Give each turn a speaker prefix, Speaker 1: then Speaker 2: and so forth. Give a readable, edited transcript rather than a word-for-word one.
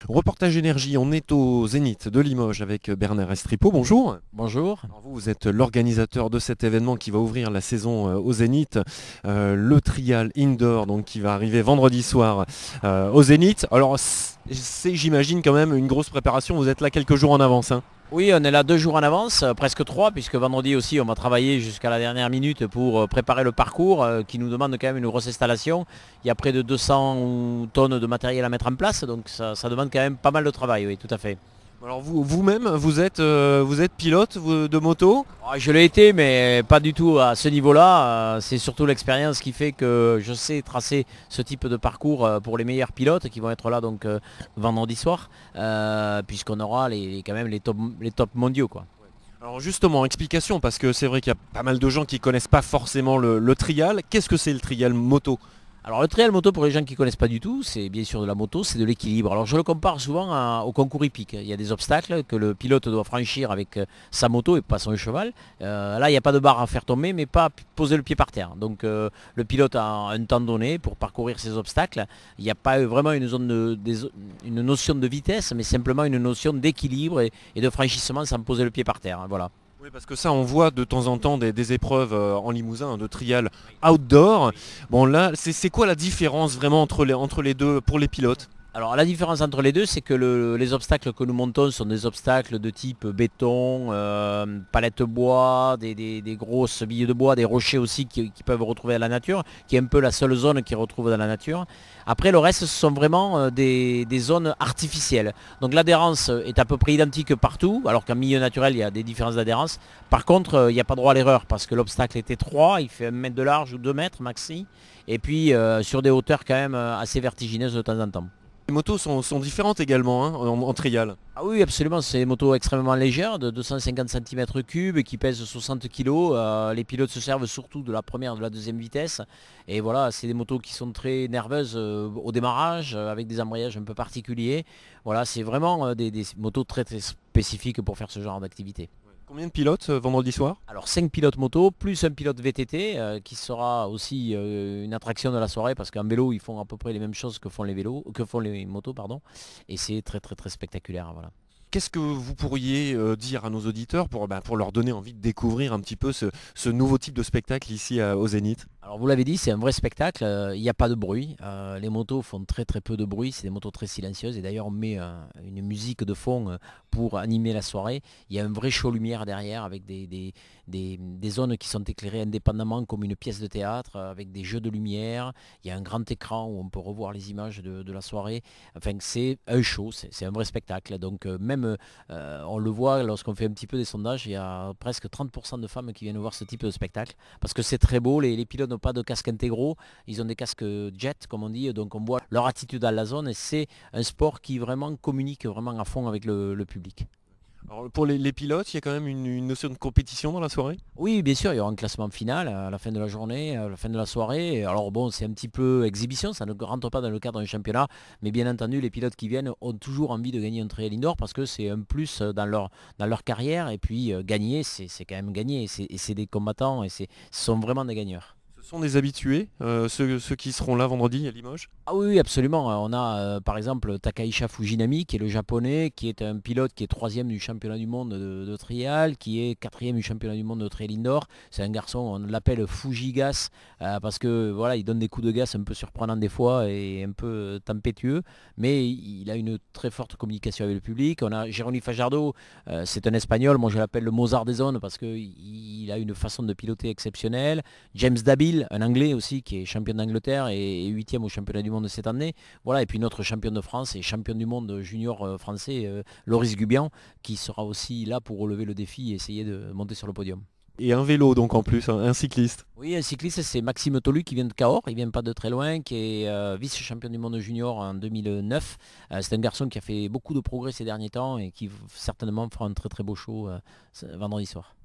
Speaker 1: Reportage énergie, on est au Zénith de Limoges avec Bernard Estripeau, bonjour.
Speaker 2: Bonjour.
Speaker 1: Alors vous êtes l'organisateur de cet événement qui va ouvrir la saison au Zénith, le trial indoor donc qui va arriver vendredi soir au Zénith. Alors c'est j'imagine quand même une grosse préparation, vous êtes là quelques jours en avance, hein.
Speaker 2: Oui, on est là 2 jours en avance, presque 3, puisque vendredi aussi on va travailler jusqu'à la dernière minute pour préparer le parcours qui nous demande quand même une grosse installation. Il y a près de 200 tonnes de matériel à mettre en place, donc ça demande quand même pas mal de travail, oui, tout à fait.
Speaker 1: Alors vous-même, vous êtes pilote de moto?
Speaker 2: Je l'ai été, mais pas du tout à ce niveau-là. C'est surtout l'expérience qui fait que je sais tracer ce type de parcours pour les meilleurs pilotes qui vont être là donc vendredi soir, puisqu'on aura quand même les top mondiaux, quoi.
Speaker 1: Alors justement, explication, parce que c'est vrai qu'il y a pas mal de gens qui connaissent pas forcément le trial. Qu'est-ce que c'est le trial moto?
Speaker 2: Alors le trial moto, pour les gens qui ne connaissent pas du tout, c'est bien sûr de la moto, c'est de l'équilibre. Alors je le compare souvent au concours hippique. Il y a des obstacles que le pilote doit franchir avec sa moto et pas son cheval. Là il n'y a pas de barre à faire tomber, mais pas poser le pied par terre. Donc le pilote a un temps donné pour parcourir ces obstacles. Il n'y a pas vraiment une notion de vitesse, mais simplement une notion d'équilibre et de franchissement sans poser le pied par terre, hein. Voilà.
Speaker 1: Oui, parce que ça, on voit de temps en temps des épreuves en Limousin, hein, de trial outdoor. Bon, là, c'est quoi la différence vraiment entre les deux pour les pilotes?
Speaker 2: Alors la différence entre les deux, c'est que les obstacles que nous montons sont des obstacles de type béton, palette bois, des grosses billes de bois, des rochers aussi qui peuvent retrouver dans la nature, qui est un peu la seule zone qu'ils retrouvent dans la nature. Après le reste, ce sont vraiment des zones artificielles. Donc l'adhérence est à peu près identique partout, alors qu'en milieu naturel, il y a des différences d'adhérence. Par contre, il n'y a pas droit à l'erreur, parce que l'obstacle est étroit, il fait 1 mètre de large ou 2 mètres maxi, et puis sur des hauteurs quand même assez vertigineuses de temps en temps.
Speaker 1: Les motos sont différentes également, hein, en trial.
Speaker 2: Ah oui, absolument, c'est des motos extrêmement légères, de 250 cm3 qui pèsent 60 kg. Les pilotes se servent surtout de la première et de la deuxième vitesse. Et voilà, c'est des motos qui sont très nerveuses au démarrage, avec des embrayages un peu particuliers. Voilà, c'est vraiment des motos très, très spécifiques pour faire ce genre d'activité.
Speaker 1: Combien de pilotes vendredi soir?
Speaker 2: Alors 5 pilotes moto, plus un pilote VTT qui sera aussi une attraction de la soirée parce qu'en vélo ils font à peu près les mêmes choses que font les vélos, que font les motos, pardon. Et c'est très très très spectaculaire, voilà.
Speaker 1: Qu'est-ce que vous pourriez dire à nos auditeurs pour leur donner envie de découvrir un petit peu ce nouveau type de spectacle ici au Zénith?
Speaker 2: Alors vous l'avez dit, c'est un vrai spectacle, il n'y a pas de bruit. Les motos font très très peu de bruit, c'est des motos très silencieuses et d'ailleurs on met une musique de fond pour animer la soirée. Il y a un vrai show lumière derrière avec des zones qui sont éclairées indépendamment comme une pièce de théâtre avec des jeux de lumière. Il y a un grand écran où on peut revoir les images de la soirée. Enfin c'est un show, c'est un vrai spectacle. Donc même on le voit lorsqu'on fait un petit peu des sondages, il y a presque 30% de femmes qui viennent voir ce type de spectacle parce que c'est très beau, les pilotes n'ont pas de casques intégraux, ils ont des casques jet comme on dit, donc on voit leur attitude à la zone et c'est un sport qui vraiment communique vraiment à fond avec le public.
Speaker 1: Alors pour les pilotes, il y a quand même une notion de compétition dans la soirée?
Speaker 2: Oui, bien sûr, il y aura un classement final à la fin de la journée, à la fin de la soirée. Alors bon, c'est un petit peu exhibition, ça ne rentre pas dans le cadre d'un championnat, mais bien entendu, les pilotes qui viennent ont toujours envie de gagner un trail indoor parce que c'est un plus dans leur carrière. Et puis gagner, c'est quand même gagner. Et c'est des combattants et ce sont vraiment des gagneurs.
Speaker 1: Ce sont des habitués, ceux qui seront là vendredi à Limoges?
Speaker 2: Ah oui, oui, absolument. On a par exemple Takahisa Fujinami qui est le japonais, qui est un pilote qui est troisième du championnat du monde de trial, qui est quatrième du championnat du monde de trail indoor. C'est un garçon, on l'appelle Fujigas parce que voilà, il donne des coups de gaz un peu surprenants des fois et un peu tempétueux, mais il a une très forte communication avec le public. On a Jérôme Fajardo, c'est un espagnol, moi je l'appelle le Mozart des zones parce qu'il a une façon de piloter exceptionnelle. James Dabil, un anglais aussi qui est champion d'Angleterre et huitième au championnat du monde de cette année. Voilà, et puis notre championne de France et champion du monde junior français, Loris Gubian, qui sera aussi là pour relever le défi et essayer de monter sur le podium.
Speaker 1: Et un vélo donc en plus, un cycliste.
Speaker 2: Oui, un cycliste, c'est Maxime Tolu qui vient de Cahors, il vient pas de très loin, qui est vice-champion du monde junior en 2009. C'est un garçon qui a fait beaucoup de progrès ces derniers temps et qui certainement fera un très très beau show vendredi soir.